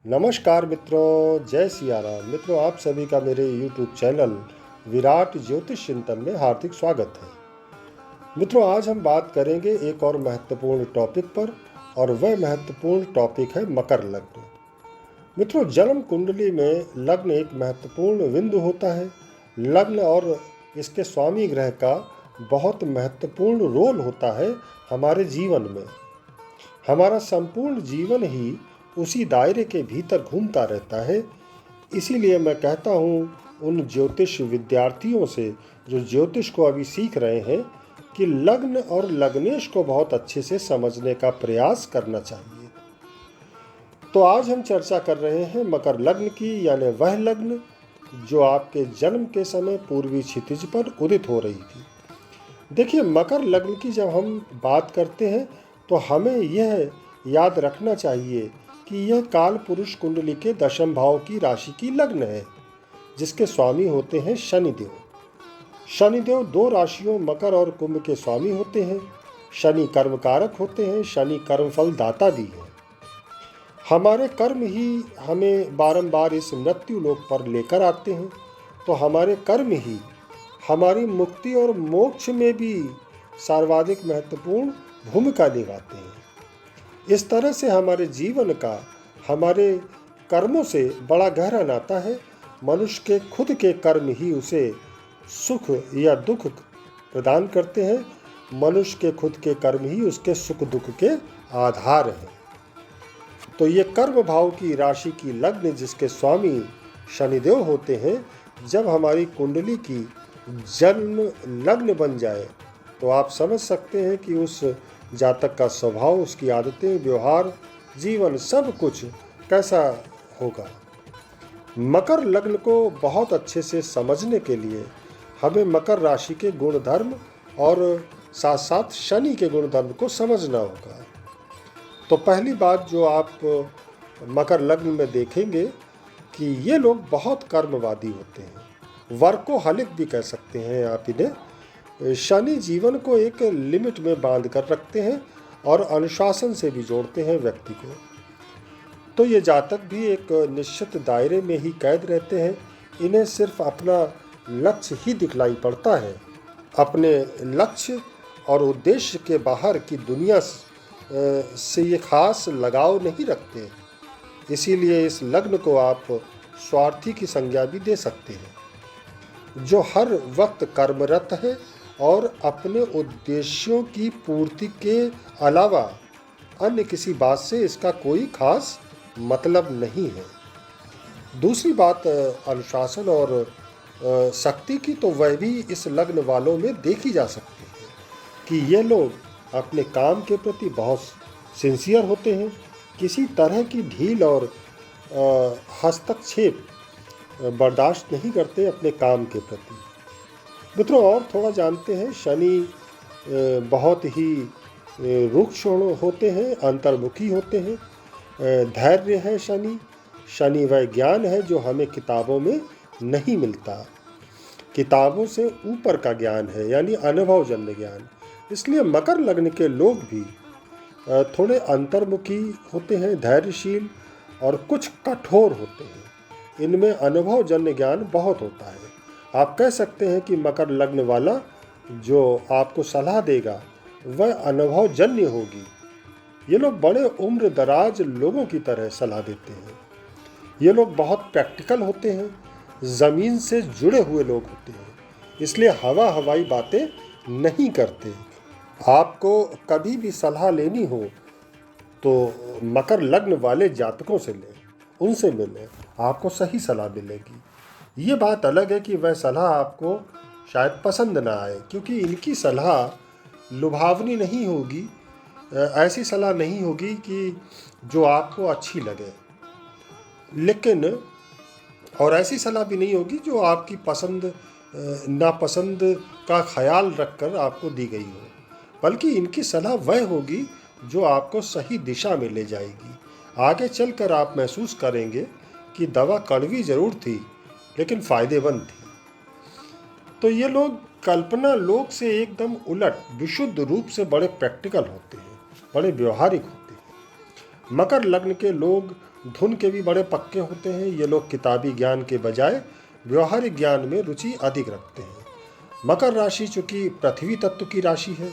नमस्कार मित्रों, जय सिया राम। मित्रों, आप सभी का मेरे YouTube चैनल विराट ज्योतिष चिंतन में हार्दिक स्वागत है। मित्रों, आज हम बात करेंगे एक और महत्वपूर्ण टॉपिक पर, और वह महत्वपूर्ण टॉपिक है मकर लग्न। मित्रों, जन्म कुंडली में लग्न एक महत्वपूर्ण बिंदु होता है। लग्न और इसके स्वामी ग्रह का बहुत महत्वपूर्ण रोल होता है हमारे जीवन में। हमारा संपूर्ण जीवन ही उसी दायरे के भीतर घूमता रहता है। इसीलिए मैं कहता हूँ उन ज्योतिष विद्यार्थियों से जो ज्योतिष को अभी सीख रहे हैं कि लग्न और लग्नेश को बहुत अच्छे से समझने का प्रयास करना चाहिए। तो आज हम चर्चा कर रहे हैं मकर लग्न की, यानी वह लग्न जो आपके जन्म के समय पूर्वी क्षितिज पर उदित हो रही थी। देखिए, मकर लग्न की जब हम बात करते हैं तो हमें यह याद रखना चाहिए कि यह काल पुरुष कुंडली के दशम भाव की राशि की लग्न है, जिसके स्वामी होते हैं शनिदेव। शनिदेव दो राशियों मकर और कुंभ के स्वामी होते हैं। शनि कर्मकारक होते हैं, शनि कर्मफल दाता भी है। हमारे कर्म ही हमें बारंबार इस मृत्यु लोक पर लेकर आते हैं, तो हमारे कर्म ही हमारी मुक्ति और मोक्ष में भी सर्वाधिक महत्वपूर्ण भूमिका निभाते हैं। इस तरह से हमारे जीवन का हमारे कर्मों से बड़ा गहरा नाता है। मनुष्य के खुद के कर्म ही उसे सुख या दुख प्रदान करते हैं। मनुष्य के खुद के कर्म ही उसके सुख दुख के आधार हैं। तो ये कर्म भाव की राशि की लग्न जिसके स्वामी शनिदेव होते हैं, जब हमारी कुंडली की जन्म लग्न बन जाए तो आप समझ सकते हैं कि उस जातक का स्वभाव, उसकी आदतें, व्यवहार, जीवन सब कुछ कैसा होगा। मकर लग्न को बहुत अच्छे से समझने के लिए हमें मकर राशि के गुणधर्म और साथ साथ शनि के गुणधर्म को समझना होगा। तो पहली बात जो आप मकर लग्न में देखेंगे कि ये लोग बहुत कर्मवादी होते हैं, वर्कोहॉलिक भी कह सकते हैं आप इन्हें। शनि जीवन को एक लिमिट में बांध कर रखते हैं और अनुशासन से भी जोड़ते हैं व्यक्ति को। तो ये जातक भी एक निश्चित दायरे में ही कैद रहते हैं। इन्हें सिर्फ अपना लक्ष्य ही दिखलाई पड़ता है। अपने लक्ष्य और उद्देश्य के बाहर की दुनिया से ये खास लगाव नहीं रखते। इसीलिए इस लग्न को आप स्वार्थी की संज्ञा भी दे सकते हैं, जो हर वक्त कर्मरत है और अपने उद्देश्यों की पूर्ति के अलावा अन्य किसी बात से इसका कोई खास मतलब नहीं है। दूसरी बात अनुशासन और शक्ति की, तो वह भी इस लग्न वालों में देखी जा सकती है कि ये लोग अपने काम के प्रति बहुत सिंसियर होते हैं। किसी तरह की ढील और हस्तक्षेप बर्दाश्त नहीं करते अपने काम के प्रति। मित्रों, और थोड़ा जानते हैं, शनि बहुत ही रुक्ष होते हैं, अंतर्मुखी होते हैं। धैर्य है शनि वह ज्ञान है जो हमें किताबों में नहीं मिलता। किताबों से ऊपर का ज्ञान है, यानी अनुभवजन्य ज्ञान। इसलिए मकर लग्न के लोग भी थोड़े अंतर्मुखी होते हैं, धैर्यशील और कुछ कठोर होते हैं। इनमें अनुभवजन्य ज्ञान बहुत होता है। आप कह सकते हैं कि मकर लग्न वाला जो आपको सलाह देगा वह अनुभवजन्य होगी। ये लोग बड़े उम्र दराज लोगों की तरह सलाह देते हैं। ये लोग बहुत प्रैक्टिकल होते हैं, ज़मीन से जुड़े हुए लोग होते हैं, इसलिए हवाई बातें नहीं करते। आपको कभी भी सलाह लेनी हो तो मकर लग्न वाले जातकों से लें, उनसे मिलें, आपको सही सलाह मिलेगी। ये बात अलग है कि वह सलाह आपको शायद पसंद ना आए, क्योंकि इनकी सलाह लुभावनी नहीं होगी। ऐसी सलाह नहीं होगी कि जो आपको अच्छी लगे, लेकिन और ऐसी सलाह भी नहीं होगी जो आपकी पसंद नापसंद का ख्याल रखकर आपको दी गई हो। बल्कि इनकी सलाह वह होगी जो आपको सही दिशा में ले जाएगी। आगे चलकर आप महसूस करेंगे कि दवा कड़वी ज़रूर थी, लेकिन फ़ायदेमंद थी। तो ये लोग कल्पना लोक से एकदम उलट विशुद्ध रूप से बड़े प्रैक्टिकल होते हैं, बड़े व्यवहारिक होते हैं। मकर लग्न के लोग धुन के भी बड़े पक्के होते हैं। ये लोग किताबी ज्ञान के बजाय व्यवहारिक ज्ञान में रुचि अधिक रखते हैं। मकर राशि चूंकि पृथ्वी तत्व की राशि है,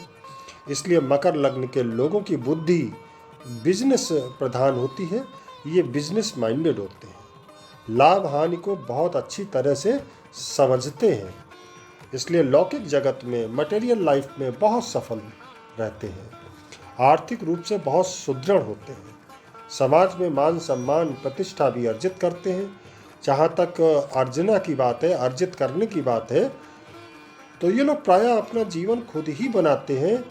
इसलिए मकर लग्न के लोगों की बुद्धि बिजनेस प्रधान होती है। ये बिजनेस माइंडेड होते हैं, लाभ हानि को बहुत अच्छी तरह से समझते हैं, इसलिए लौकिक जगत में, मटेरियल लाइफ में बहुत सफल रहते हैं। आर्थिक रूप से बहुत सुदृढ़ होते हैं। समाज में मान सम्मान प्रतिष्ठा भी अर्जित करते हैं। जहाँ तक अर्जना की बात है, अर्जित करने की बात है, तो ये लोग प्रायः अपना जीवन खुद ही बनाते हैं,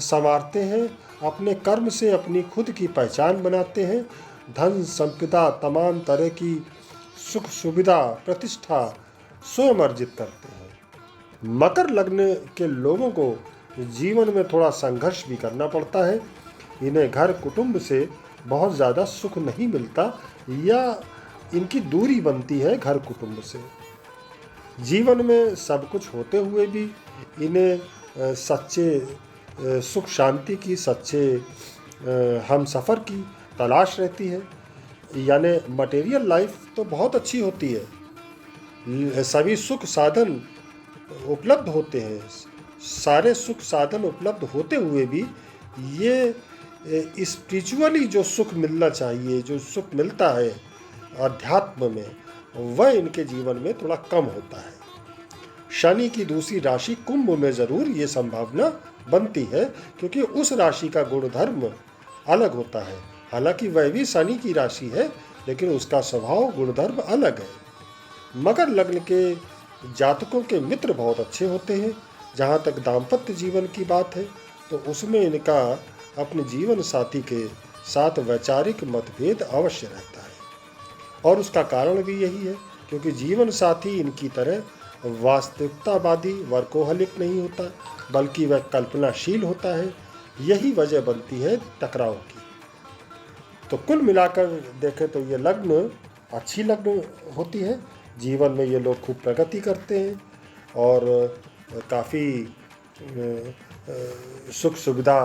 संवारते हैं। अपने कर्म से अपनी खुद की पहचान बनाते हैं। धन संपदा तमाम तरह की सुख सुविधा प्रतिष्ठा स्वयं अर्जित करते हैं। मकर लग्न के लोगों को जीवन में थोड़ा संघर्ष भी करना पड़ता है। इन्हें घर कुटुंब से बहुत ज़्यादा सुख नहीं मिलता या इनकी दूरी बनती है घर कुटुंब से। जीवन में सब कुछ होते हुए भी इन्हें सच्चे सुख शांति की, सच्चे हम सफ़र की तलाश रहती है। यानी मटेरियल लाइफ तो बहुत अच्छी होती है, सभी सुख साधन उपलब्ध होते हैं, सारे सुख साधन उपलब्ध होते हुए भी ये स्पिरिचुअली जो सुख मिलना चाहिए, जो सुख मिलता है अध्यात्म में, वह इनके जीवन में थोड़ा कम होता है। शनि की दूसरी राशि कुंभ में ज़रूर ये संभावना बनती है, क्योंकि उस राशि का गुणधर्म अलग होता है। हालांकि वह भी शनि की राशि है, लेकिन उसका स्वभाव गुणधर्म अलग है। मकर लग्न के जातकों के मित्र बहुत अच्छे होते हैं। जहाँ तक दाम्पत्य जीवन की बात है, तो उसमें इनका अपने जीवन साथी के साथ वैचारिक मतभेद अवश्य रहता है, और उसका कारण भी यही है क्योंकि जीवन साथी इनकी तरह वास्तविकतावादी वर्कोहलिक नहीं होता, बल्कि वह कल्पनाशील होता है। यही वजह बनती है टकराव की। तो कुल मिलाकर देखें तो ये लग्न अच्छी लग्न होती है। जीवन में ये लोग खूब प्रगति करते हैं और काफ़ी सुख सुविधा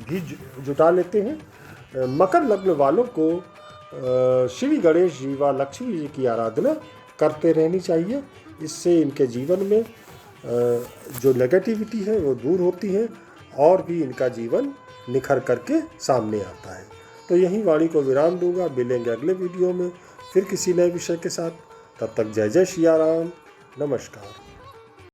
भी जुटा लेते हैं। मकर लग्न वालों को श्री गणेश जी व लक्ष्मी जी की आराधना करते रहनी चाहिए। इससे इनके जीवन में जो नेगेटिविटी है वो दूर होती है और भी इनका जीवन निखर करके सामने आता है। तो यहीं वाणी को विराम दूंगा। मिलेंगे अगले वीडियो में फिर किसी नए विषय के साथ। तब तक जय जय सिया राम, नमस्कार।